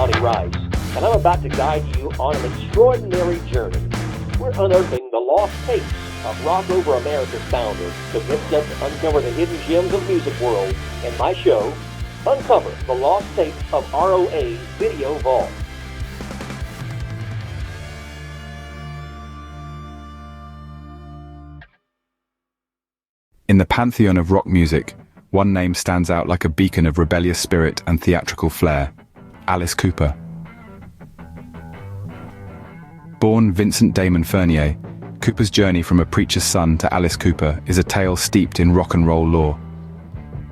Ronnie Rice, and I'm about to guide you on an extraordinary journey. We're unearthing the lost tapes of Rock Over America's founder, so get set to uncover the hidden gems of music world in my show, Uncover the Lost Tapes of R.O.A.'s Video Vault. In the pantheon of rock music, one name stands out like a beacon of rebellious spirit and theatrical flair: Alice Cooper. Born Vincent Damon Fernier, Cooper's journey from a preacher's son to Alice Cooper is a tale steeped in rock and roll lore.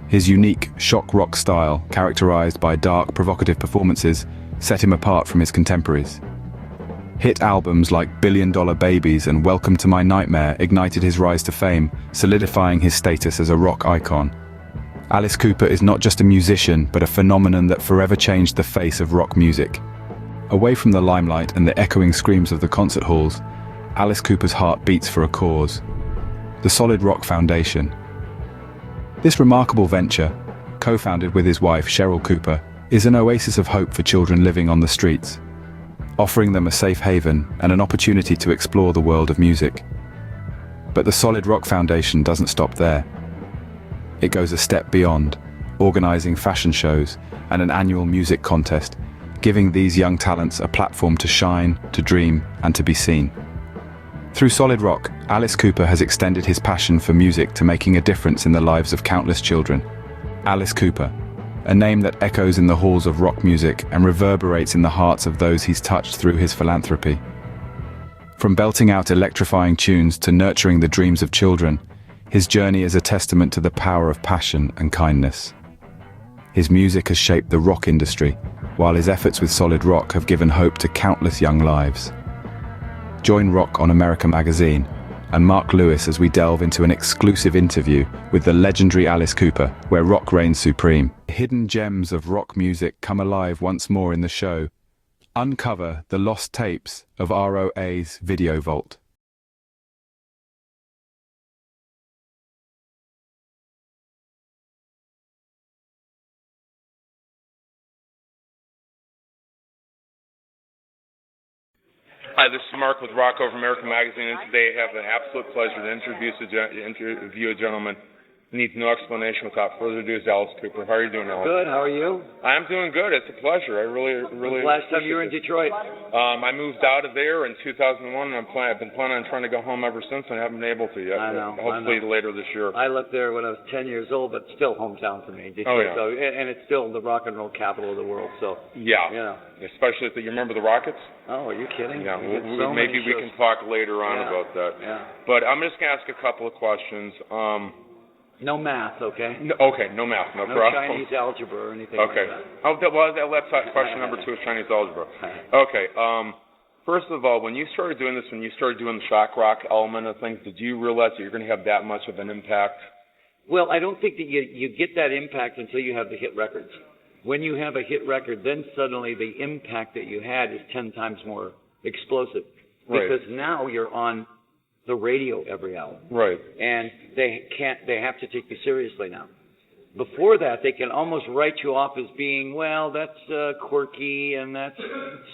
His unique shock rock style, characterized by dark, provocative performances, set him apart from his contemporaries. Hit albums like Billion Dollar Babies and Welcome to My Nightmare ignited his rise to fame, solidifying his status as a rock icon. Alice Cooper is not just a musician, but a phenomenon that forever changed the face of rock music. Away from the limelight and the echoing screams of the concert halls, Alice Cooper's heart beats for a cause: the Solid Rock Foundation. This remarkable venture, co-founded with his wife Cheryl Cooper, is an oasis of hope for children living on the streets, offering them a safe haven and an opportunity to explore the world of music. But the Solid Rock Foundation doesn't stop there. It goes a step beyond, organizing fashion shows and an annual music contest, giving these young talents a platform to shine, to dream, and to be seen. Through Solid Rock, Alice Cooper has extended his passion for music to making a difference in the lives of countless children. Alice Cooper, a name that echoes in the halls of rock music and reverberates in the hearts of those he's touched through his philanthropy. From belting out electrifying tunes to nurturing the dreams of children, his journey is a testament to the power of passion and kindness. His music has shaped the rock industry, while his efforts with Solid Rock have given hope to countless young lives. Join Rock on America Magazine and Mark Lewis as we delve into an exclusive interview with the legendary Alice Cooper, where rock reigns supreme. Hidden gems of rock music come alive once more in the show. Uncover the lost tapes of R.O.A.'s Video Vault. Hi, this is Mark with Rock Over America Magazine, and today I have the absolute pleasure to interview a gentleman who needs no explanation. Without further ado, is Alice Cooper. How are you doing, Alice? Good. How are you? I'm doing good. It's a pleasure. I really. Last time you were in Detroit? I moved out of there in 2001, and I've been planning on trying to go home ever since, and I haven't been able to yet. I know. Hopefully later this year. I left there when I was 10 years old, but still hometown for me. Detroit. Oh yeah. So, and it's still the rock and roll capital of the world. So. Yeah. You know. Especially if you remember the Rockets. Oh, are you kidding? Yeah. Maybe we can talk later on about that. Yeah. But I'm just gonna ask a couple of questions. No math, okay? No math, no problem. No Chinese algebra or anything okay. like that. Oh, that's question number 2 is Chinese algebra. Okay. First of all, when you started doing this, when you started doing the shock rock element of things, did you realize that you're going to have that much of an impact? Well, I don't think that you get that impact until you have the hit records. When you have a hit record, then suddenly the impact that you had is 10 times more explosive. Right. Because now you're on the radio every hour. Right. And they have to take you seriously now. Before that, they can almost write you off as being, well, that's quirky, and that's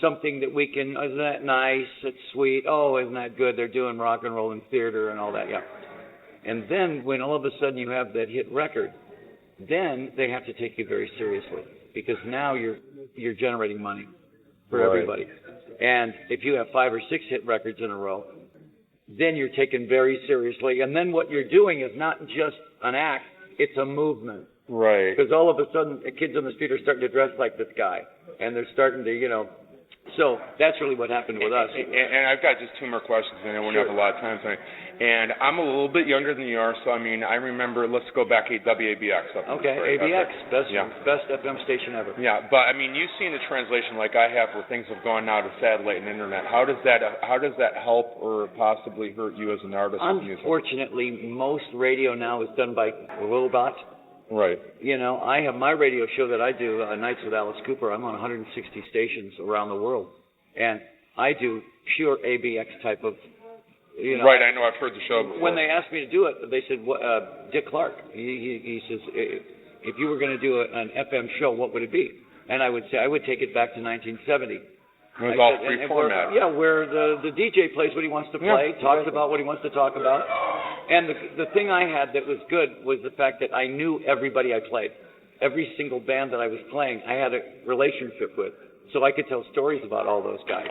something that we can, isn't that nice, it's sweet, oh, isn't that good, they're doing rock and roll and theater and all that, yeah. And then when all of a sudden you have that hit record, then they have to take you very seriously, because now you're generating money for everybody. And if you have 5 or 6 hit records in a row, then you're taken very seriously. And then what you're doing is not just an act, it's a movement. Right. Because all of a sudden, kids on the street are starting to dress like this guy. And they're starting to, So that's really what happened with us. And I've got just 2 more questions, and I won't have a lot of time tonight. And I'm a little bit younger than you are, so I remember, let's go back to WABX. Okay, ABX, best FM station ever. Yeah, but you've seen the translation like I have, where things have gone now to satellite and internet. How does that help or possibly hurt you as an artist of music? Unfortunately, most radio now is done by robots. Right. I have my radio show that I do, Nights with Alice Cooper. I'm on 160 stations around the world, and I do pure ABX type of. Right, I know. I've heard the show before. When they asked me to do it, they said, Dick Clark. He says, if you were going to do an FM show, what would it be? And I would say I would take it back to 1970. It was all free format. Where the DJ plays what he wants to play, talks about what he wants to talk about. And the thing I had that was good was the fact that I knew everybody I played. Every single band that I was playing, I had a relationship with. So I could tell stories about all those guys.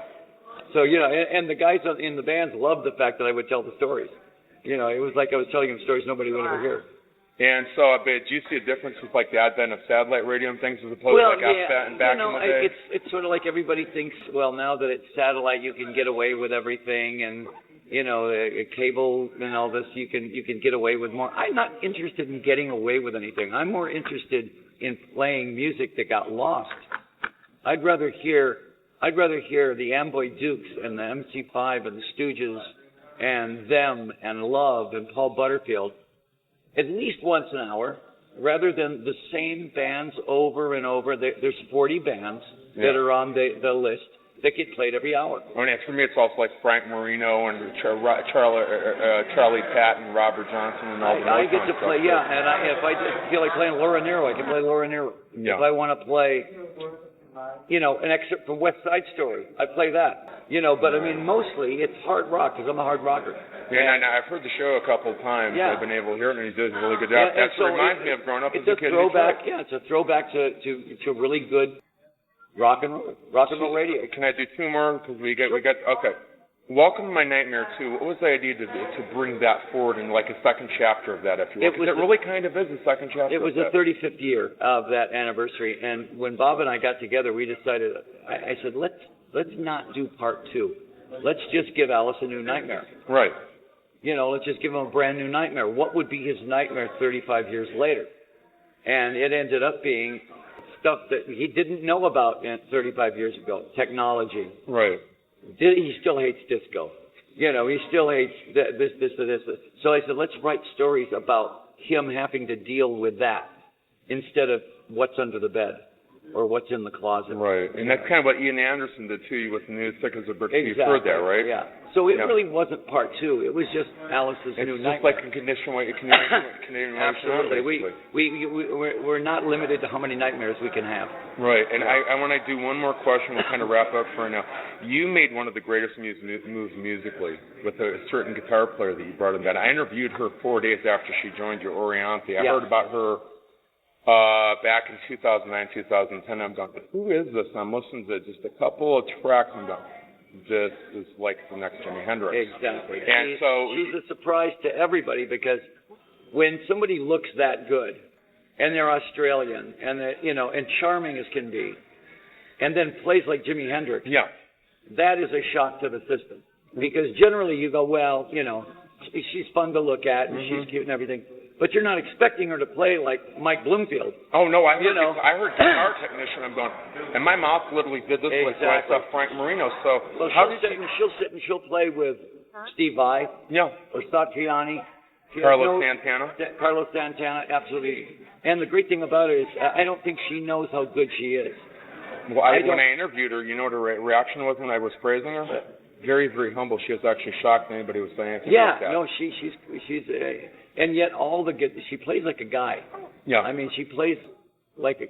So, and the guys in the bands loved the fact that I would tell the stories. It was like I was telling them stories nobody would ever hear. And so, do you see a difference with like the advent of satellite radio and things as opposed to like back in the day? It's sort of like everybody thinks, well, now that it's satellite, you can get away with everything, and cable and all this, you can get away with more. I'm not interested in getting away with anything. I'm more interested in playing music that got lost. I'd rather hear the Amboy Dukes and the MC5 and the Stooges and them and Love and Paul Butterfield at least once an hour, rather than the same bands over and over. There's 40 bands that are on the list that get played every hour. Well, and for me, it's also like Frank Marino and Charlie Patton and Robert Johnson and all the I get to play, and if I just feel like playing Laura Nyro, I can play Laura Nyro. Yeah. If I want to play, an excerpt from West Side Story, I play that. But I mean, mostly it's hard rock because I'm a hard rocker. Yeah, and I've heard the show a couple of times. Yeah. I've been able to hear it, and he does a really good job. That reminds me of growing up as a kid. It's a throwback to really good rock and roll radio. Can I do two more? Because we got okay. Welcome to My Nightmare 2. What was the idea to bring that forward in like a second chapter of that, if you will? Because it really kind of is a second chapter. It was the 35th year of that anniversary, and when Bob and I got together, we decided. I said, let's not do part 2. Let's just give Alice a new nightmare. Right. Let's just give him a brand new nightmare. What would be his nightmare 35 years later? And it ended up being stuff that he didn't know about 35 years ago. Technology. Right. He still hates disco. He still hates this. So I said, let's write stories about him having to deal with that instead of what's under the bed or what's in the closet. Right. And that's kind of what Ian Anderson did too with the new Thick as a Brick. Exactly. You've heard that, right? Yeah. So it really wasn't part 2. It was just Alice's new nightmare. It's just like a Canadian Absolutely. We're not limited to how many nightmares we can have. Right. And I want to do one more question. We'll kind of wrap up for now. You made one of the greatest moves musically with a certain guitar player that you brought in. I interviewed her 4 days after she joined your Orianthi. I heard about her back in 2009, 2010. I'm going, who is this? I'm listening to just a couple of tracks. I'm going, this is like the next Jimi Hendrix. Exactly. And she's a surprise to everybody because when somebody looks that good and they're Australian and and charming as can be, and then plays like Jimi Hendrix, that is a shock to the system. Because generally you go, well, she's fun to look at and she's cute and everything. But you're not expecting her to play like Mike Bloomfield. Oh no, I heard guitar technician. I'm going, and my mouth literally did this when I saw Frank Marino. So she'll sit and she'll play with Steve Vai, or Satriani, Carlos Santana, absolutely. And the great thing about it is, I don't think she knows how good she is. Well, when I interviewed her, you know what her reaction was when I was praising her? Very, very humble. She was actually shocked anybody was saying anything like that. No, she's and yet she plays like a guy. Yeah. I mean, she plays like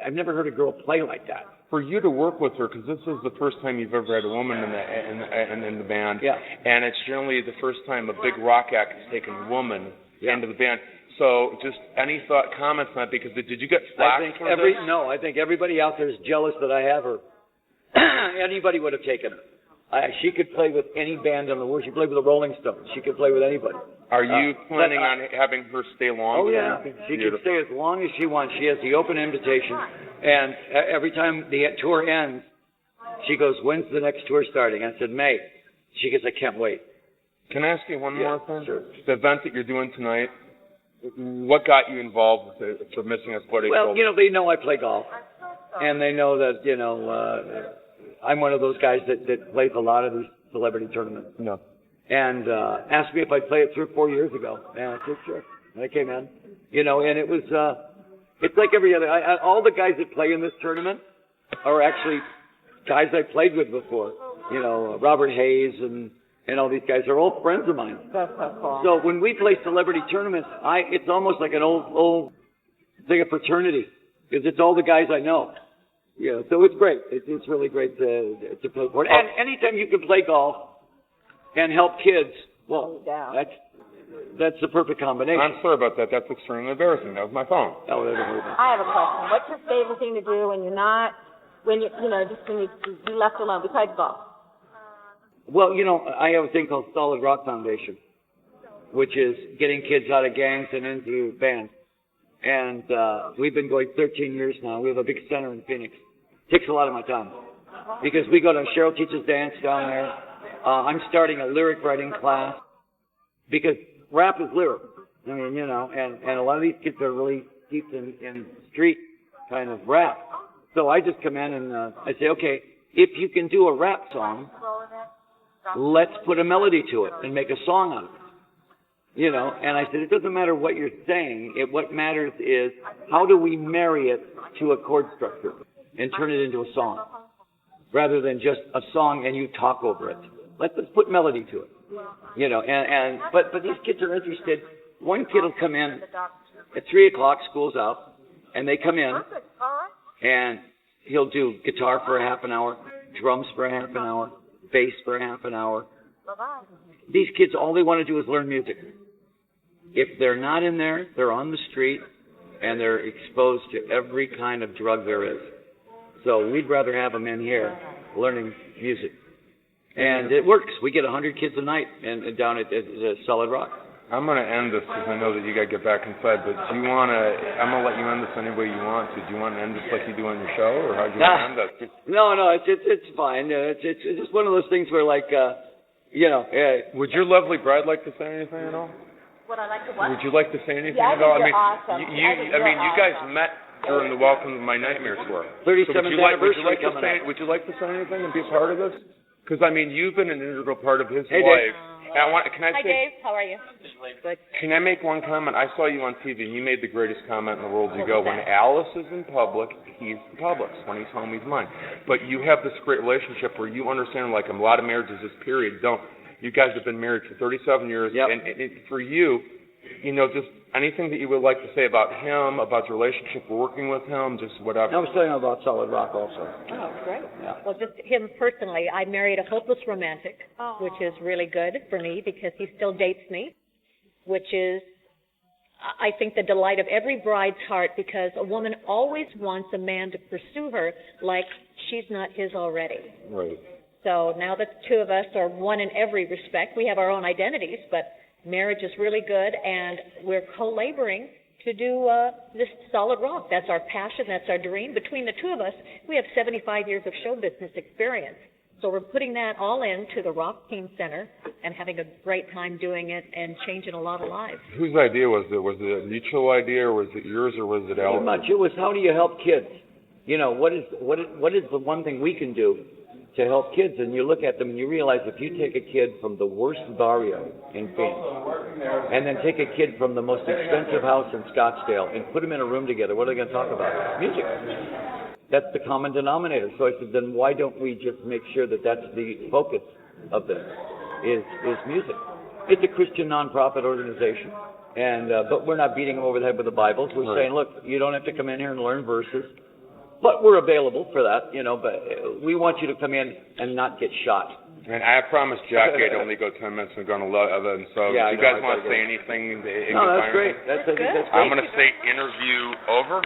I've never heard a girl play like that. For you to work with her, because this is the first time you've ever had a woman in the band, and it's generally the first time a big rock act has taken a woman into the band. So, just any comments on that? Because did you get flack for this? No, I think everybody out there is jealous that I have her. Anybody would have taken her. She could play with any band in the world. She played with the Rolling Stones. She could play with anybody. Are you planning on having her stay long? Oh, yeah. She can stay as long as she wants. She has the open invitation. And every time the tour ends, she goes, when's the next tour starting? I said, May. She goes, I can't wait. Can I ask you one more thing? Sure. The event that you're doing tonight, what got you involved with the Missing Us Buddy? Well, they know I play golf. And they know that, I'm one of those guys that plays a lot of these celebrity tournaments. No. And asked me if I'd play it 3 or 4 years ago. And I said, sure. And I came in. And it was, it's like every other, all the guys that play in this tournament are actually guys I played with before. Robert Hayes and all these guys are all friends of mine. That's so cool. So when we play celebrity tournaments, it's almost like an old thing of fraternity. Because it's all the guys I know. Yeah, so it's great. It's really great to play for it. And anytime you can play golf and help kids, well, that's the perfect combination. I'm sorry about that. That's extremely embarrassing. That was my phone. Oh, I have a question. What's your favorite thing to do when you're not, when you left alone besides golf? Well, I have a thing called Solid Rock Foundation, which is getting kids out of gangs and into bands. And we've been going 13 years now. We have a big center in Phoenix. Takes a lot of my time because we go to Cheryl teaches dance down there. I'm starting a lyric writing class because rap is lyric. I mean, and a lot of these kids are really deep in street kind of rap. So I just come in and I say, okay, if you can do a rap song, let's put a melody to it and make a song out of it. And I said, it doesn't matter what you're saying. What matters is how do we marry it to a chord structure and turn it into a song rather than just a song and you talk over it. Let's put melody to it. But these kids are interested. One kid will come in at 3 o'clock, school's out, and they come in and he'll do guitar for a half an hour, drums for a half an hour, bass for a half an hour. These kids, all they want to do is learn music. If they're not in there, they're on the street, and they're exposed to every kind of drug there is. So we'd rather have them in here learning music. And it works. We get 100 kids a night and down at Solid Rock. I'm going to end this because I know that you got to get back inside, but do you want to, I'm going to let you end this any way you want to. Do you want to end this like you do on your show, or how do you want to end this? No, it's fine. It's just one of those things where, like, would your lovely bride like to say anything at all? Would I like to what? Would you like to say anything at all? You're awesome. You guys met during the Welcome to My Nightmare tour. 37th anniversary coming up. Would you like to say anything and be a part of this? Because, you've been an integral part of his life. Dave. Hi, Dave. How are you? Good. Can I make one comment? I saw you on TV, and you made the greatest comment in the world. You go, when Alice is in public, he's in public. When he's home, he's mine. But you have this great relationship where you understand, like a lot of marriages this period don't. You guys have been married for 37 years. Yep. And for you, just anything that you would like to say about him, about your relationship, working with him, just whatever. I was telling you about Solid Rock also. Oh, great. Yeah. Well, just him personally, I married a hopeless romantic, which is really good for me because he still dates me, which is, I think, the delight of every bride's heart because a woman always wants a man to pursue her like she's not his already. Right. So now that the two of us are one in every respect, we have our own identities, but marriage is really good, and we're co-laboring to do this Solid Rock. That's our passion. That's our dream. Between the two of us, we have 75 years of show business experience. So we're putting that all into the Rock Team Center and having a great time doing it and changing a lot of lives. Whose idea was it? Was it a mutual idea, or was it yours, or was it Alice? Pretty much. It was, how do you help kids? What is the one thing we can do to help kids? And you look at them and you realize if you take a kid from the worst barrio in Phoenix and then take a kid from the most expensive house in Scottsdale and put them in a room together, what are they going to talk about? Music. That's the common denominator. So I said, then why don't we just make sure that that's the focus of this, is music. It's a Christian nonprofit organization, and but we're not beating them over the head with the Bibles. We're saying, look, you don't have to come in here and learn verses. But we're available for that, but we want you to come in and not get shot. And I promised Jackie I'd only go 10 minutes and we're going to love it. So yeah, if you guys want to say anything? No, that's great. That's great. I'm going to say interview over.